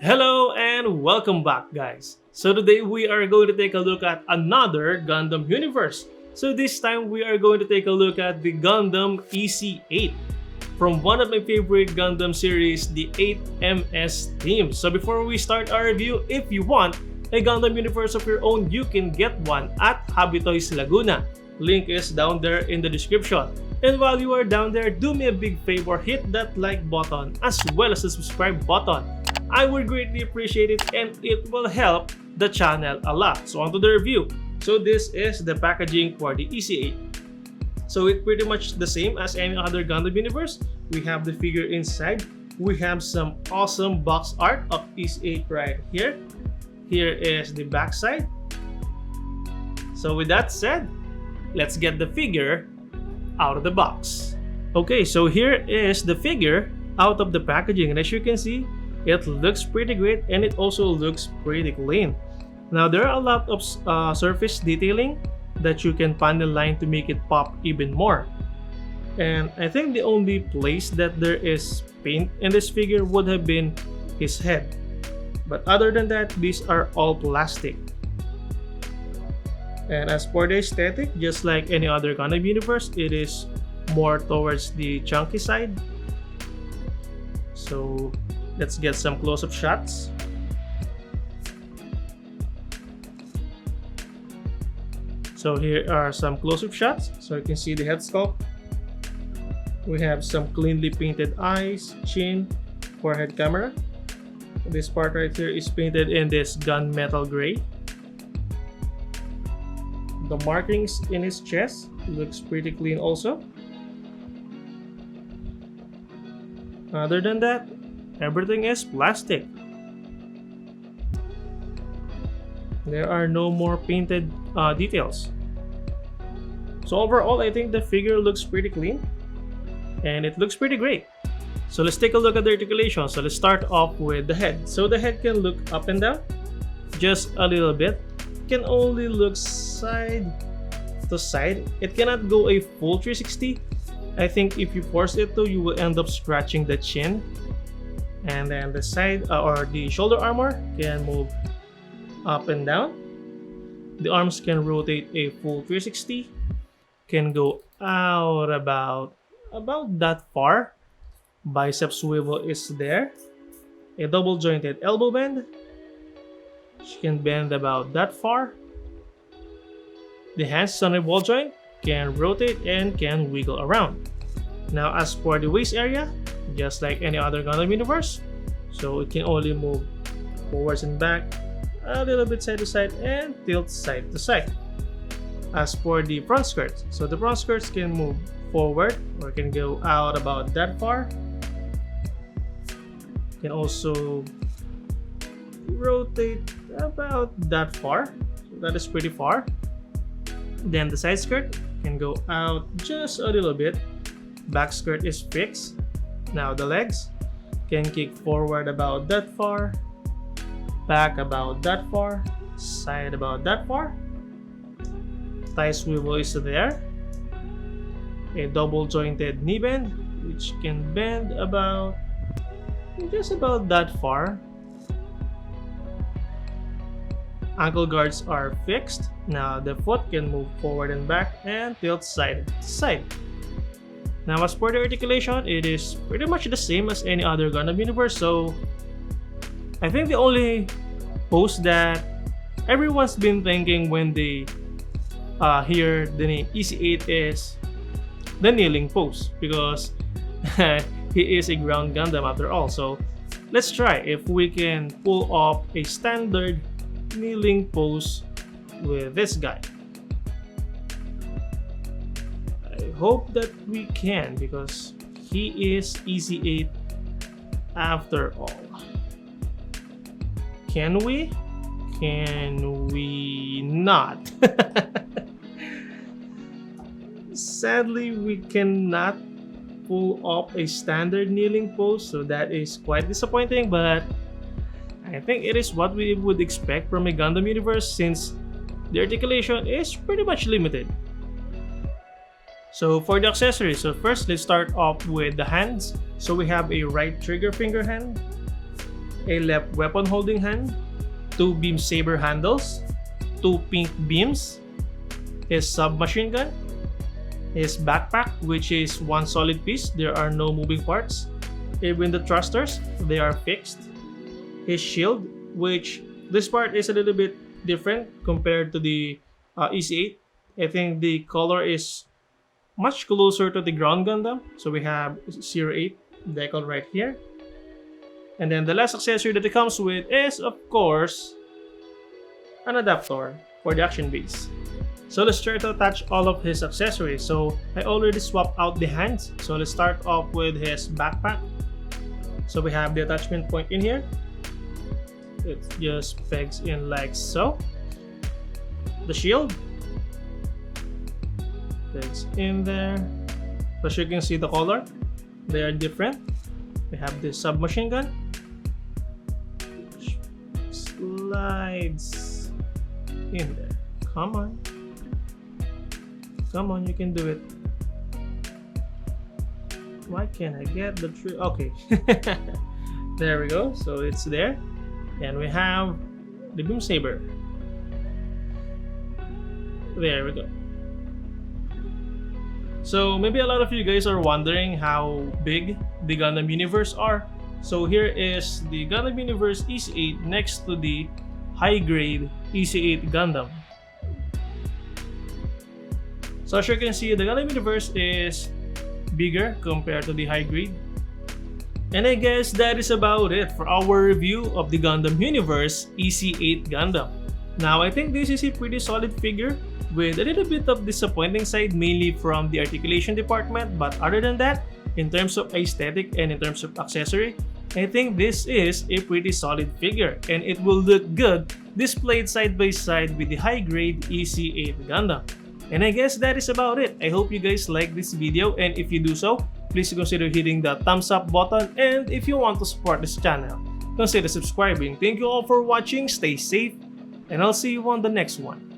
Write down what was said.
Hello and welcome back, guys. So today we are going to take a look at another Gundam universe. So this time we are going to take a look at the Gundam EC8 from one of my favorite Gundam series, the 8 M.S Team. So before we start our review, if you want a Gundam universe of your own, you can get one at Hobby Toys Laguna. Link is down there in the description. And while you are down there, do me a big favor, hit that like button as well as the subscribe button. I would greatly appreciate it and it will help the channel a lot. So on to the review. So this is the packaging for the EC8. So it's pretty much the same as any other Gundam universe. We have the figure inside. We have some awesome box art of EC8 right here. Here is the back side. So with that said, let's get the figure out of the box. Okay, so here is the figure out of the packaging, and as you can see, it looks pretty great and it also looks pretty clean. Now there are a lot of surface detailing that you can panel line to make it pop even more. And I think the only place that there is paint in this figure would have been his head. But other than that, these are all plastic. And as for the aesthetic, just like any other Gundam universe, it is more towards the chunky side. So let's get some close-up shots. So here are some close-up shots. So you can see the head sculpt. We have some cleanly painted eyes, chin, forehead camera. This part right here is painted in this gunmetal gray. The markings in his chest looks pretty clean also. Other than that, everything is plastic. There are no more painted details. So overall, I think the figure looks pretty clean and it looks pretty great. So let's take a look at the articulation. So let's start off with the head. So the head can look up and down just a little bit. It can only look side to side. It cannot go a full 360. I think if you force it to, you will end up scratching the chin. And then the side or the shoulder armor can move up and down. The arms can rotate a full 360. Can go out about that far. Bicep swivel is there. A double jointed elbow bend. She can bend about that far. The hands on a ball joint can rotate and can wiggle around. Now as for the waist area, just like any other Gundam universe, so it can only move forwards and back, a little bit side to side, and tilt side to side. As for the front skirts, so the front skirts can move forward or can go out about that far. Can also rotate about that far, so that is pretty far. Then the side skirt can go out just a little bit. Back skirt is fixed. Now the legs can kick forward about that far, back about that far, side about that far. Thigh swivel is there. A double jointed knee bend which can bend about just about that far. Ankle guards are fixed. Now the foot can move forward and back and tilt side to side. Now as for the articulation, it is pretty much the same as any other Gundam universe. So I think the only pose that everyone's been thinking when they hear the name EC8 is the kneeling pose, because he is a ground Gundam after all. So let's try if we can pull off a standard kneeling pose with this guy. I hope that we can, because he is EC8 after all. Can we? Can we not? Sadly, we cannot pull off a standard kneeling pose, so that is quite disappointing, but I think it is what we would expect from a Gundam universe since the articulation is pretty much limited. So for the accessories, so first let's start off with the hands. So we have a right trigger finger hand, a left weapon holding hand, 2 beam saber handles, 2 pink beams, his submachine gun, his backpack, which is one solid piece, there are no moving parts. Even the thrusters, they are fixed. His shield, which this part is a little bit different compared to the EC8. I think the color is much closer to the ground Gundam. So we have 08 decal right here. And then the last accessory that it comes with is, of course, an adapter for the action base. So let's try to attach all of his accessories. So I already swapped out the hands. So let's start off with his backpack. So we have the attachment point in here. It just pegs in like so. The shield pegs in there. As you can see the color, they are different. We have the submachine gun. Slides in there. Come on. Come on, you can do it. Why can't I get the tree? Okay. There we go. So it's there. And we have the beam saber. There we go. So maybe a lot of you guys are wondering how big the Gundam universe are. So here is the Gundam universe EC8 next to the high grade EC8 Gundam. So as you can see, the Gundam universe is bigger compared to the high grade. And I guess that is about it for our review of the Gundam universe EC8 Gundam. Now I think this is a pretty solid figure with a little bit of disappointing side mainly from the articulation department, but other than that, in terms of aesthetic and in terms of accessory, I think this is a pretty solid figure and it will look good displayed side by side with the high grade EC8 Gundam. And I guess that is about it. I hope you guys like this video, and if you do so, please consider hitting the thumbs up button, and if you want to support this channel, consider subscribing. Thank you all for watching, stay safe, and I'll see you on the next one.